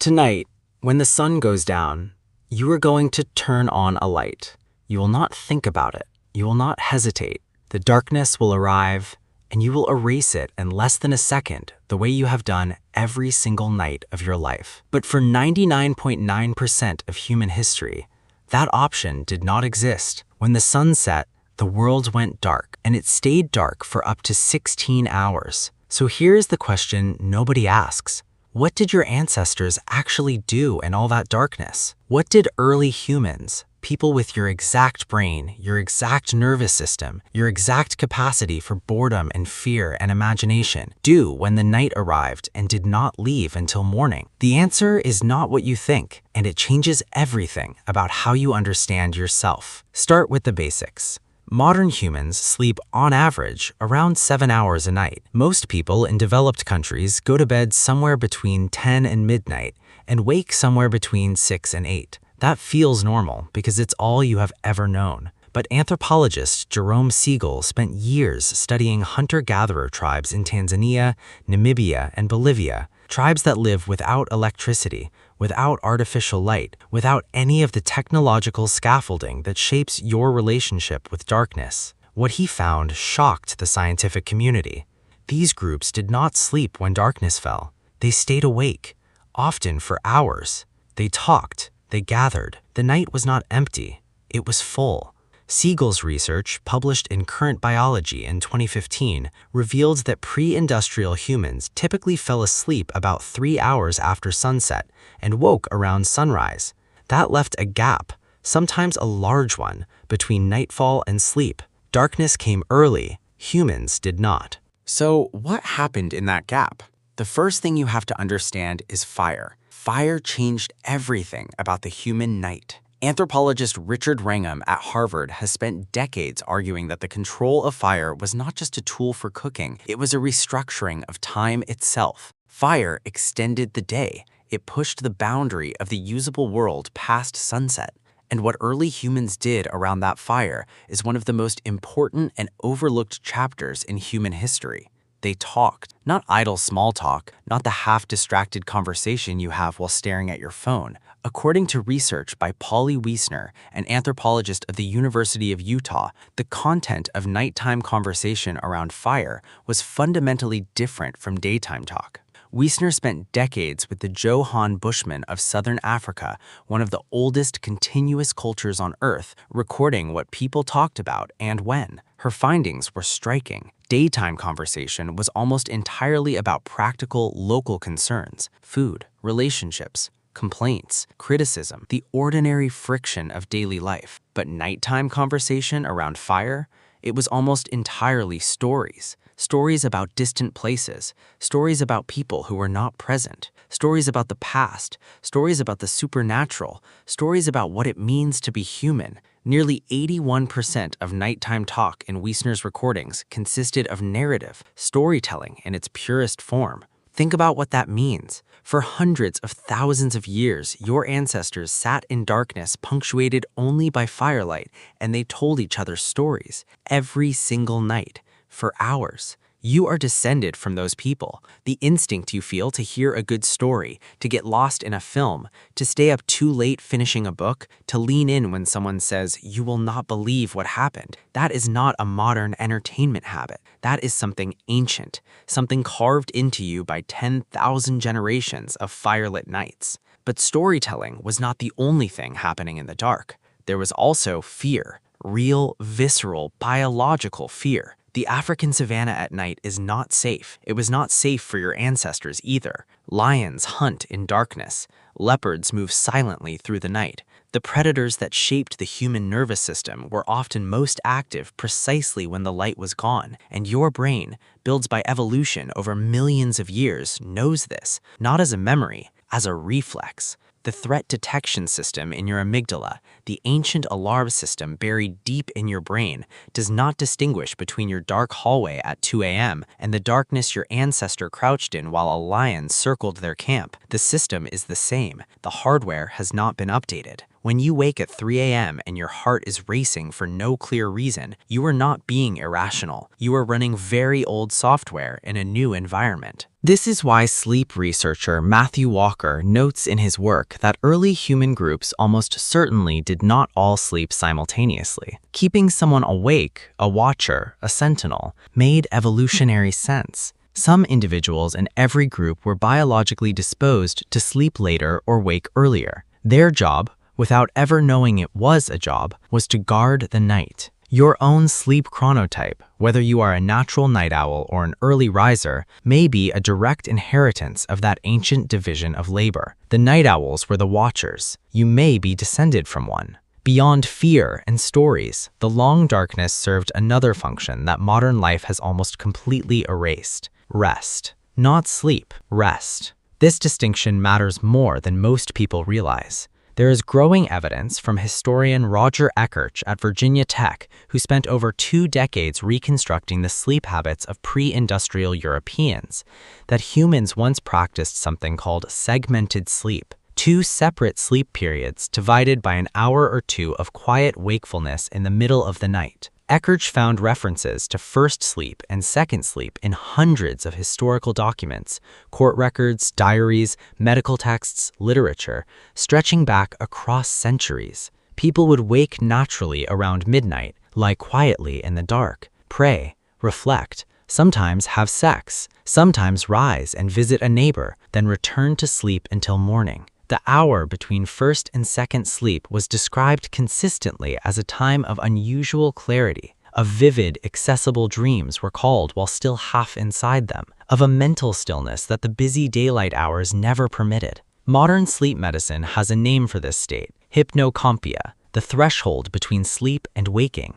Tonight, when the sun goes down, you are going to turn on a light. You will not think about it. You will not hesitate. The darkness will arrive, and you will erase it in less than a second, the way you have done every single night of your life. But for 99.9% of human history, that option did not exist. When the sun set, the world went dark, and it stayed dark for up to 16 hours. So here's the question nobody asks. What did your ancestors actually do in all that darkness? What did early humans, people with your exact brain, your exact nervous system, your exact capacity for boredom and fear and imagination, do when the night arrived and did not leave until morning? The answer is not what you think, and it changes everything about how you understand yourself. Start with the basics. Modern humans sleep on average around 7 hours a night. Most people in developed countries go to bed somewhere between 10 and midnight and wake somewhere between 6 and 8. That feels normal because it's all you have ever known. But anthropologist Jerome Siegel spent years studying hunter-gatherer tribes in Tanzania, Namibia, and Bolivia, tribes that live without electricity, without artificial light, without any of the technological scaffolding that shapes your relationship with darkness. What he found shocked the scientific community. These groups did not sleep when darkness fell. They stayed awake, often for hours. They talked, they gathered. The night was not empty, it was full. Siegel's research, published in Current Biology in 2015, revealed that pre-industrial humans typically fell asleep about 3 hours after sunset and woke around sunrise. That left a gap, sometimes a large one, between nightfall and sleep. Darkness came early, humans did not. So what happened in that gap? The first thing you have to understand is fire. Fire changed everything about the human night. Anthropologist Richard Wrangham at Harvard has spent decades arguing that the control of fire was not just a tool for cooking, it was a restructuring of time itself. Fire extended the day. It pushed the boundary of the usable world past sunset. And what early humans did around that fire is one of the most important and overlooked chapters in human history. They talked, not idle small talk, not the half-distracted conversation you have while staring at your phone. According to research by Wiessner, an anthropologist of the University of Utah, the content of nighttime conversation around fire was fundamentally different from daytime talk. Wiessner spent decades with the Johan Bushmen of southern Africa, one of the oldest continuous cultures on Earth, recording what people talked about and when. Her findings were striking. Daytime conversation was almost entirely about practical, local concerns, food, relationships, complaints, criticism, the ordinary friction of daily life. But nighttime conversation around fire? It was almost entirely stories. Stories about distant places, stories about people who were not present, stories about the past, stories about the supernatural, stories about what it means to be human. Nearly 81% of nighttime talk in Wiessner's recordings consisted of narrative, storytelling in its purest form. Think about what that means. For hundreds of thousands of years, your ancestors sat in darkness punctuated only by firelight, and they told each other stories every single night. For hours. You are descended from those people. The instinct you feel to hear a good story, to get lost in a film, to stay up too late finishing a book, to lean in when someone says, "You will not believe what happened." That is not a modern entertainment habit. That is something ancient, something carved into you by 10,000 generations of firelit nights. But storytelling was not the only thing happening in the dark. There was also fear, real, visceral, biological fear. The African savanna at night is not safe. It was not safe for your ancestors either. Lions hunt in darkness. Leopards move silently through the night. The predators that shaped the human nervous system were often most active precisely when the light was gone. And your brain, built by evolution over millions of years, knows this, not as a memory, as a reflex. The threat detection system in your amygdala, the ancient alarm system buried deep in your brain, does not distinguish between your dark hallway at 2 a.m. and the darkness your ancestor crouched in while a lion circled their camp. The system is the same. The hardware has not been updated. When you wake at 3 a.m. and your heart is racing for no clear reason, you are not being irrational. You are running very old software in a new environment. This is why sleep researcher Matthew Walker notes in his work that early human groups almost certainly did not all sleep simultaneously. Keeping someone awake, a watcher, a sentinel, made evolutionary sense. Some individuals in every group were biologically disposed to sleep later or wake earlier. Their job, without ever knowing it was a job, was to guard the night. Your own sleep chronotype, whether you are a natural night owl or an early riser, may be a direct inheritance of that ancient division of labor. The night owls were the watchers. You may be descended from one. Beyond fear and stories, the long darkness served another function that modern life has almost completely erased: rest. Not sleep, rest. This distinction matters more than most people realize. There is growing evidence from historian Roger Ekirch at Virginia Tech, who spent over 2 decades reconstructing the sleep habits of pre-industrial Europeans, that humans once practiced something called segmented sleep, 2 separate sleep periods divided by an hour or 2 of quiet wakefulness in the middle of the night. Ekirch found references to first sleep and second sleep in hundreds of historical documents, court records, diaries, medical texts, literature, stretching back across centuries. People would wake naturally around midnight, lie quietly in the dark, pray, reflect, sometimes have sex, sometimes rise and visit a neighbor, then return to sleep until morning. The hour between first and second sleep was described consistently as a time of unusual clarity, of vivid, accessible dreams recalled while still half inside them, of a mental stillness that the busy daylight hours never permitted. Modern sleep medicine has a name for this state: hypnocampia, the threshold between sleep and waking.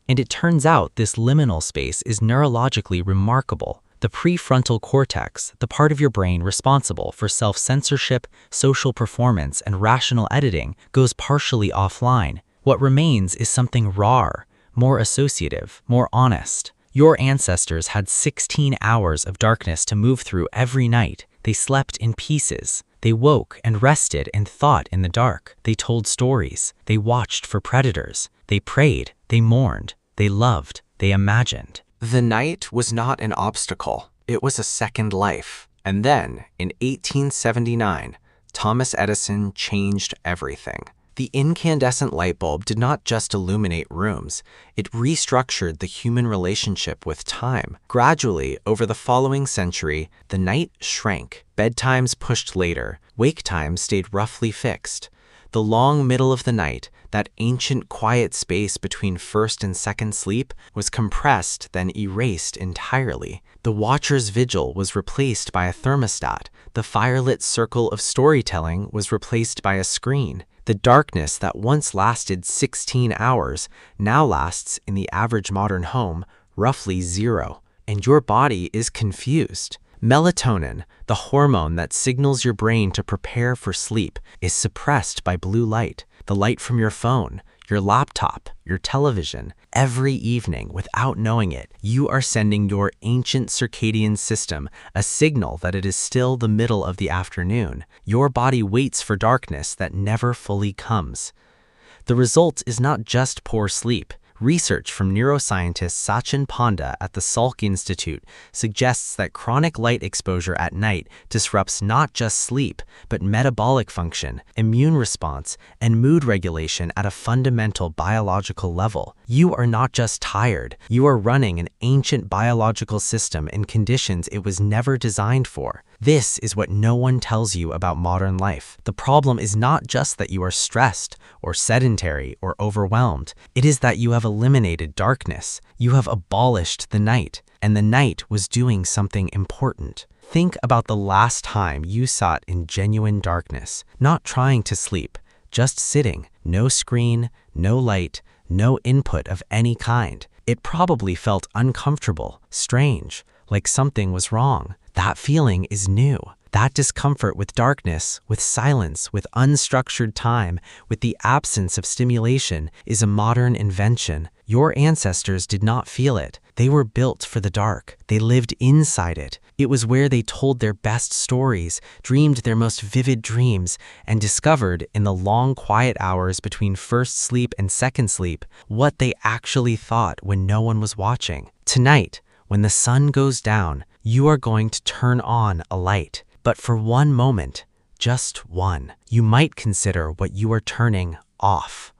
And it turns out this liminal space is neurologically remarkable. The prefrontal cortex, the part of your brain responsible for self-censorship, social performance, and rational editing, goes partially offline. What remains is something rawer, more associative, more honest. Your ancestors had 16 hours of darkness to move through every night. They slept in pieces. They woke and rested and thought in the dark. They told stories. They watched for predators. They prayed. They mourned. They loved. They imagined. The night was not an obstacle. It was a second life. And then, in 1879, Thomas Edison changed everything. The incandescent light bulb did not just illuminate rooms, it restructured the human relationship with time. Gradually, over the following century, the night shrank. Bedtimes pushed later. Wake times stayed roughly fixed. The long middle of the night, that ancient quiet space between first and second sleep, was compressed, then erased entirely. The watcher's vigil was replaced by a thermostat. The firelit circle of storytelling was replaced by a screen. The darkness that once lasted 16 hours now lasts, in the average modern home, roughly 0. And your body is confused. Melatonin, the hormone that signals your brain to prepare for sleep, is suppressed by blue light, the light from your phone, your laptop, your television. Every evening, without knowing it, you are sending your ancient circadian system a signal that it is still the middle of the afternoon. Your body waits for darkness that never fully comes. The result is not just poor sleep. Research from neuroscientist Satchin Panda at the Salk Institute suggests that chronic light exposure at night disrupts not just sleep, but metabolic function, immune response, and mood regulation at a fundamental biological level. You are not just tired, you are running an ancient biological system in conditions it was never designed for. This is what no one tells you about modern life. The problem is not just that you are stressed, or sedentary, or overwhelmed. It is that you have eliminated darkness. You have abolished the night, and the night was doing something important. Think about the last time you sat in genuine darkness, not trying to sleep, just sitting, no screen, no light, no input of any kind. It probably felt uncomfortable, strange, like something was wrong. That feeling is new. That discomfort with darkness, with silence, with unstructured time, with the absence of stimulation is a modern invention. Your ancestors did not feel it. They were built for the dark. They lived inside it, It was where they told their best stories, dreamed their most vivid dreams, and discovered, in the long quiet hours between first sleep and second sleep, what they actually thought when no one was watching. Tonight, when the sun goes down, you are going to turn on a light. But for one moment, just one, you might consider what you are turning off.